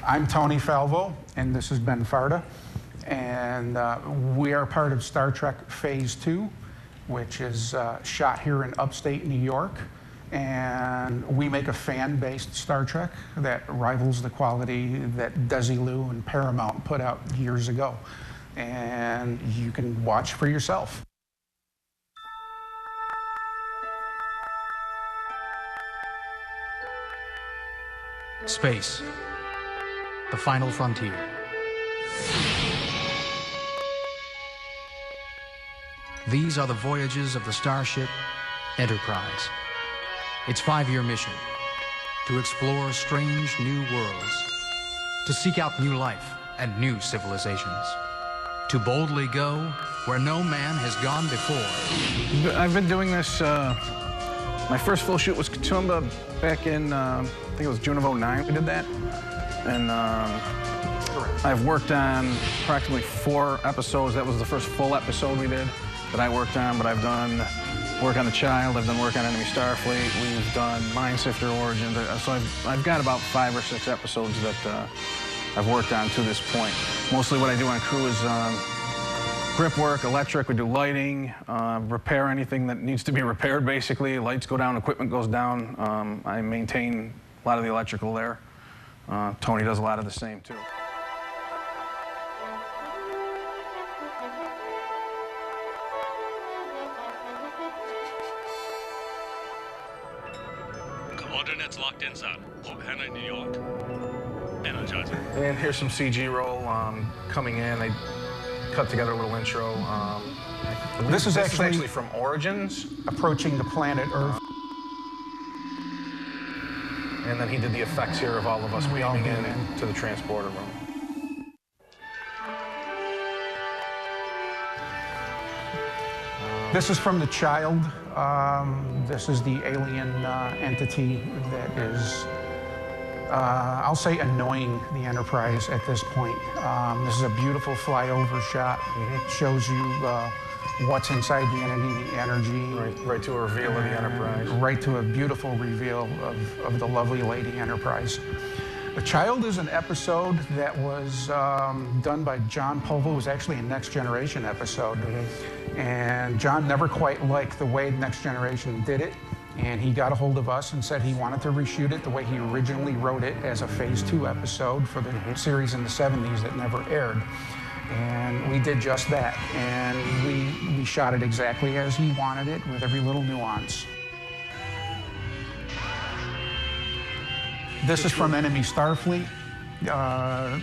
I'm Tony Falvo, and this is Ben Farda, and we are part of Star Trek Phase 2, which is shot here in upstate New York, and we make a fan-based Star Trek that rivals the quality that Desilu and Paramount put out years ago, and you can watch for yourself. Space, the final frontier. These are the voyages of the starship Enterprise. Its 5-year mission: to explore strange new worlds, to seek out new life and new civilizations, to boldly go where no man has gone before. I've been doing this, my first full shoot was Katoomba back in, I think it was June of '09 we did that. And I've worked on approximately 4 episodes. That was the first full episode we did that I worked on, but I've done work on The Child, I've done work on Enemy Starfleet, we've done Minesifter Origins, so I've got about 5 or 6 episodes that I've worked on to this point. Mostly what I do on crew is grip work, electric, we do lighting, repair anything that needs to be repaired, basically. Lights go down, equipment goes down. I maintain a lot of the electrical there. Tony does a lot of the same, too. Coordinates locked in, sir. Port Henry, New York. Energizing. And here's some CG roll coming in. They cut together a little intro. This is actually from Origins. Approaching the planet Earth. And then he did the effects here of all of us beaming in to the transporter room. This is from The Child. This is the alien entity that is, I'll say, annoying the Enterprise at this point. This is a beautiful flyover shot. It shows you what's inside the energy. Right to a reveal of the Enterprise. Right to a beautiful reveal of the lovely Lady Enterprise. The Child is an episode that was done by John Povil. It was actually a Next Generation episode. And John never quite liked the way Next Generation did it. And he got a hold of us and said he wanted to reshoot it the way he originally wrote it as a Phase 2 episode for the series in the 70s that never aired. And we did just that. And we shot it exactly as he wanted it, with every little nuance. This is from Enemy Starfleet.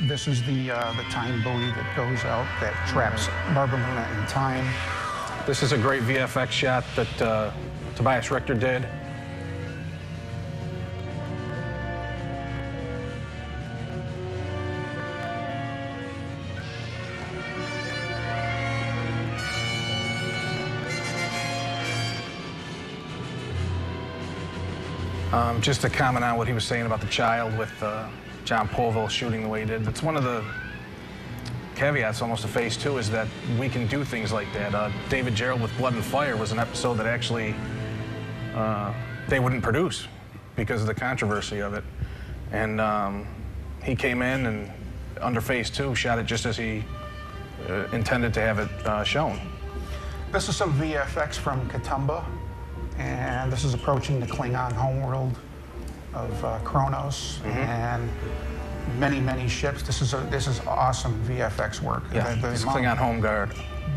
This is the time buoy that goes out that traps Barbaluna in time. This is a great VFX shot that Tobias Richter did. Just to comment on what he was saying about The Child with John Povil shooting the way he did. That's one of the caveats almost to Phase 2 is that we can do things like that. David Gerald with Blood and Fire was an episode that actually they wouldn't produce because of the controversy of it. And he came in and under Phase 2 shot it just as he intended to have it shown. This is some VFX from Katoomba. And this is approaching the Klingon homeworld of Kronos, and many, many ships. This is awesome VFX work. Yeah, the Klingon home guard.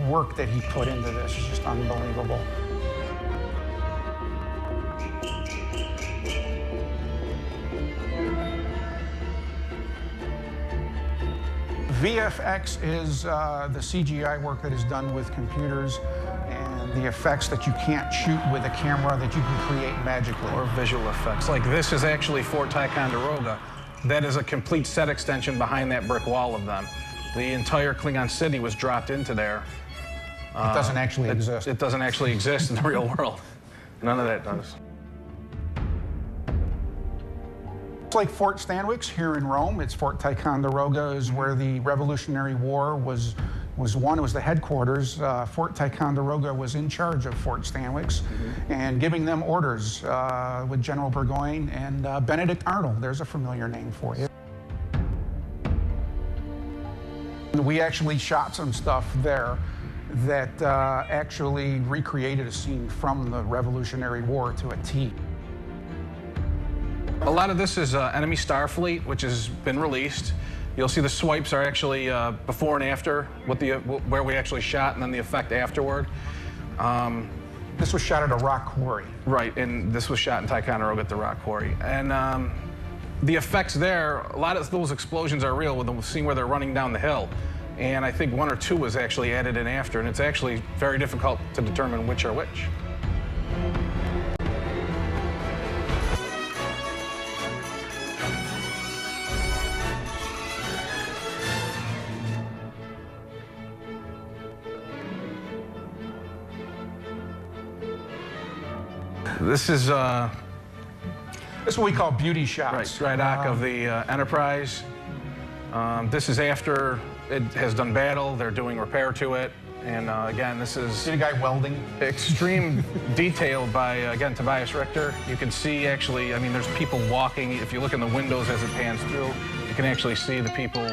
Work that he put into this is just unbelievable. VFX is the CGI work that is done with computers and the effects that you can't shoot with a camera that you can create magically. Or visual effects. Like this is actually Fort Ticonderoga. That is a complete set extension behind that brick wall of them. The entire Klingon city was dropped into there. It doesn't actually exist. It doesn't actually exist in the real world. None of that does. It's like Fort Stanwix here in Rome. It's Fort Ticonderoga is where the Revolutionary War was won. It was the headquarters. Fort Ticonderoga was in charge of Fort Stanwix and giving them orders with General Burgoyne and Benedict Arnold. There's a familiar name for you. We actually shot some stuff there that actually recreated a scene from the Revolutionary War to a T. A lot of this is enemy Starfleet, which has been released. You'll see the swipes are actually before and after, where we actually shot, and then the effect afterward. This was shot at a rock quarry. Right, and this was shot in Ticonderoga at the rock quarry. And the effects there, a lot of those explosions are real with the scene where they're running down the hill. And I think 1 or 2 was actually added in after, and it's actually very difficult to determine which are which. This is This is what we call beauty shots. dry dock of the Enterprise. This is after it has done battle. They're doing repair to it. And again, this is See the guy welding? extreme detail by, again, Tobias Richter. You can see actually, I mean, there's people walking. If you look in the windows as it pans through, you can actually see the people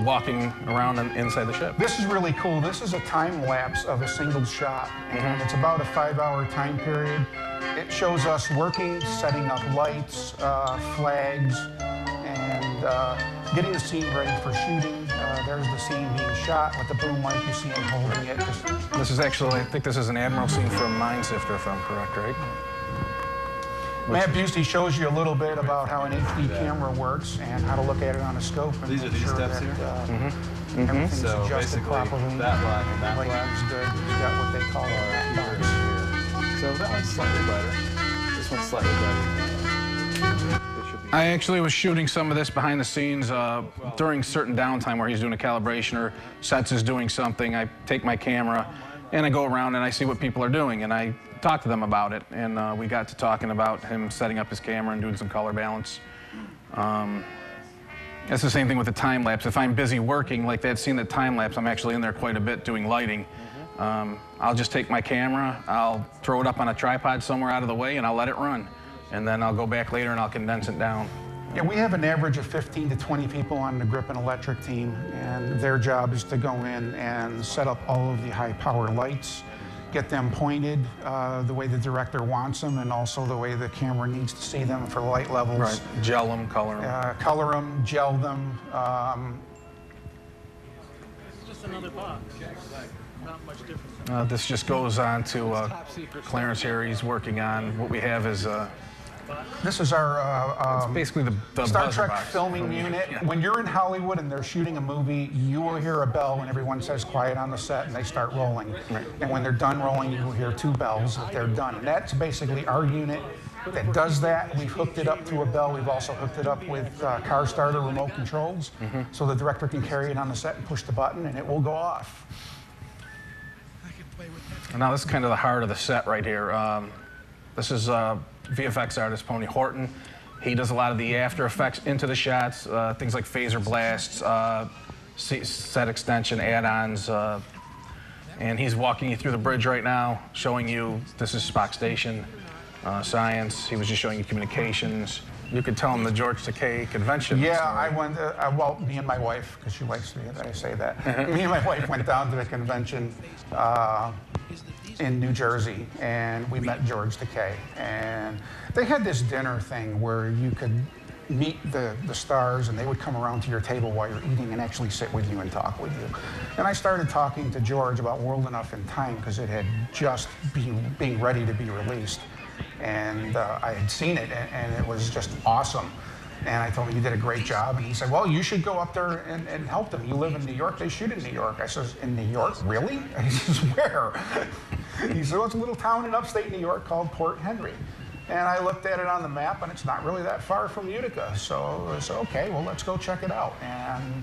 walking around inside the ship. This is really cool. This is a time lapse of a single shot, and it's about a 5-hour time period. It shows us working, setting up lights, flags, and getting the scene ready for shooting. There's the scene being shot with the boom mic. You see him holding it. This is actually, I think this is an Admiral scene from Minesifter, if I'm correct, right? Matt Busey shows you a little bit about how an HD camera works and how to look at it on a scope. And These are make these sure steps that, here? Everything's So adjusted basically, properly. that black and that black. Lighting's good. He's got what they call a rat box. So that one's slightly better. This one's slightly better. I actually was shooting some of this behind the scenes during certain downtime where he's doing a calibration or Sets is doing something. I take my camera and I go around and I see what people are doing and I talk to them about it. And we got to talking about him setting up his camera and doing some color balance. That's the same thing with the time lapse. If I'm busy working, like that scene, that time lapse, I'm actually in there quite a bit doing lighting. I'll just take my camera, I'll throw it up on a tripod somewhere out of the way and I'll let it run. And then I'll go back later and I'll condense it down. Yeah, we have an average of 15 to 20 people on the grip and electric team, and their job is to go in and set up all of the high power lights, get them pointed the way the director wants them, and also the way the camera needs to see them for light levels. Right, gel them, color them. Color them, gel them. It's just another box. Not much different. This just goes on to Clarence here. He's working on what we have is This is our basically the Star buzzer Trek box. filming unit. Yeah. When you're in Hollywood and they're shooting a movie, you will hear a bell when everyone says quiet on the set and they start rolling. Right. And when they're done rolling, you will hear 2 bells that they're done. And that's basically our unit that does that. We've hooked it up to a bell. We've also hooked it up with car starter remote controls, so the director can carry it on the set and push the button and it will go off. And now this is kind of the heart of the set right here. This is VFX artist Pony Horton. He does a lot of the after effects into the shots, things like phaser blasts, set extension add-ons, and he's walking you through the bridge right now, showing you this is Spock Station, science. He was just showing you communications. You could tell him the George Takei convention. Yeah, story. I went, well, me and my wife, because she likes me that I say that. Me and my wife went down to the convention in New Jersey, and we met George Takei. And they had this dinner thing where you could meet the stars, and they would come around to your table while you're eating and actually sit with you and talk with you. And I started talking to George about World Enough in Time, because it had just been being ready to be released. And I had seen it, and it was just awesome. And I told him, you did a great job. And he said, well, you should go up there and help them. You live in New York, they shoot in New York. I says, in New York, really? He says, where? He said, well, it's a little town in upstate New York called Port Henry. And I looked at it on the map, and it's not really that far from Utica. So I said, okay, well, let's go check it out. And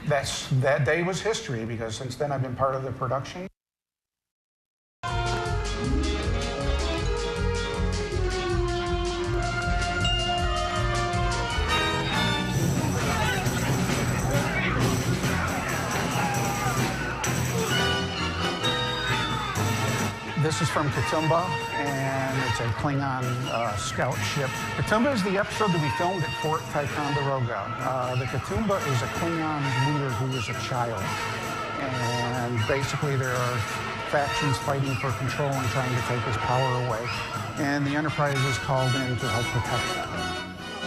that day was history, because since then I've been part of the production. This This is from Katoomba, and it's a Klingon scout ship. Katoomba is the episode that we filmed at Fort Ticonderoga. The Katoomba is a Klingon leader who is a child. And basically there are factions fighting for control and trying to take his power away. And the Enterprise is called in to help protect them.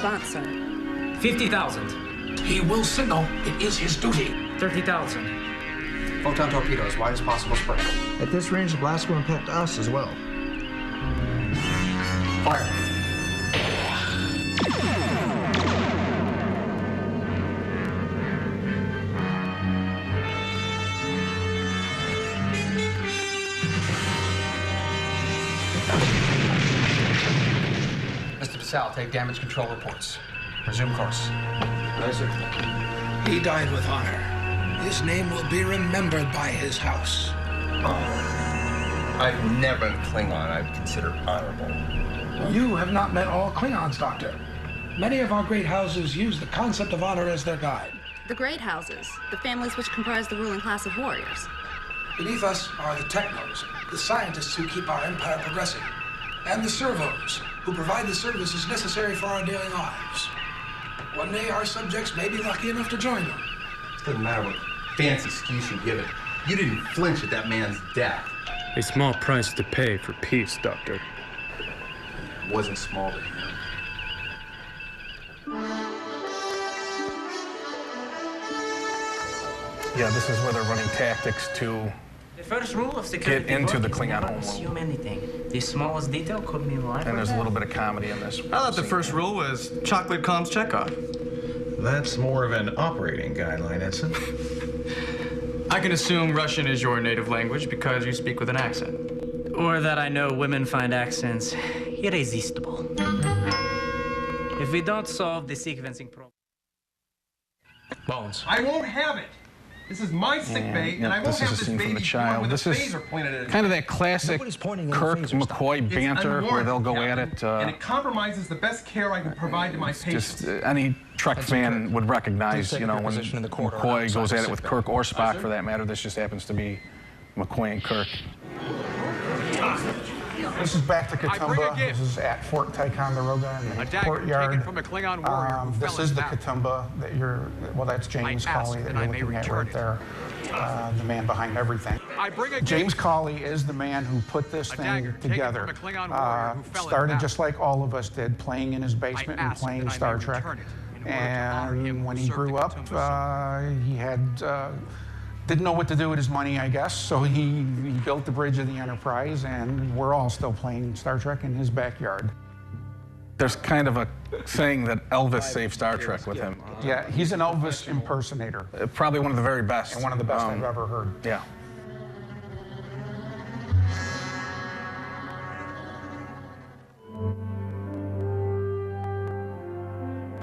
Sponsor. 50,000. He will signal. It is his duty. 30,000. Photon torpedoes, wide as possible spread. At this range, the blast will impact us as well. Fire. Mr. DeSalle, take damage control reports. Resume course. Yes, sir. He died with honor. His name will be remembered by his house. I've never been Klingon I'd consider honorable. You have not met all Klingons, Doctor. Many of our great houses use the concept of honor as their guide. The great houses, the families which comprise the ruling class of warriors. Beneath us are the technos, the scientists who keep our empire progressing, and the servos, who provide the services necessary for our daily lives. One day, our subjects may be lucky enough to join them. It doesn't matter what fancy excuse you give it. You didn't flinch at that man's death. A small price to pay for peace, Doctor. It wasn't small to him. Yeah, this is where they're running tactics to The first rule of security get into work the is Klingon never homeworld. assume anything. The smallest detail could mean life. And there's a little bit of comedy in this. I thought the first rule was chocolate calms Chekhov. That's more of an operating guideline, Edson. I can assume Russian is your native language because you speak with an accent. Or that I know women find accents irresistible. If we don't solve the sequencing problem. Bones. I won't have it. This is my sick bay, and I won't this have is a this scene from baby the child. with This a is phaser pointed at it. kind of that classic Kirk-McCoy banter where they'll go at it. And it compromises the best care I can provide to my patients. Just any Trek fan would recognize, you know, when McCoy goes at it with Kirk or Spock for that matter. This just happens to be McCoy and Kirk. This is back to Katoomba. This is at Fort Ticonderoga in the courtyard. From a Klingon warrior who this fell is in the battle. Katoomba that you're, well, that's James Cawley that you're looking at right there. The man behind everything. James Cawley is the man who put this thing together. Started just like all of us did, playing in his basement and playing Star Trek. And when he grew up, he had didn't know what to do with his money, I guess, so he built the bridge of the Enterprise, and we're all still playing Star Trek in his backyard. There's kind of a saying that Elvis saved Star Trek with him. Yeah, he's an Elvis impersonator. Probably one of the very best. And one of the best I've ever heard. Yeah.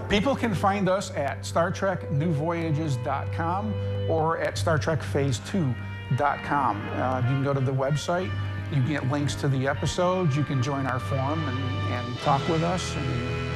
People can find us at StarTrekNewVoyages.com or at StarTrekPhase2.com. You can go to the website. You can get links to the episodes. You can join our forum and talk with us. And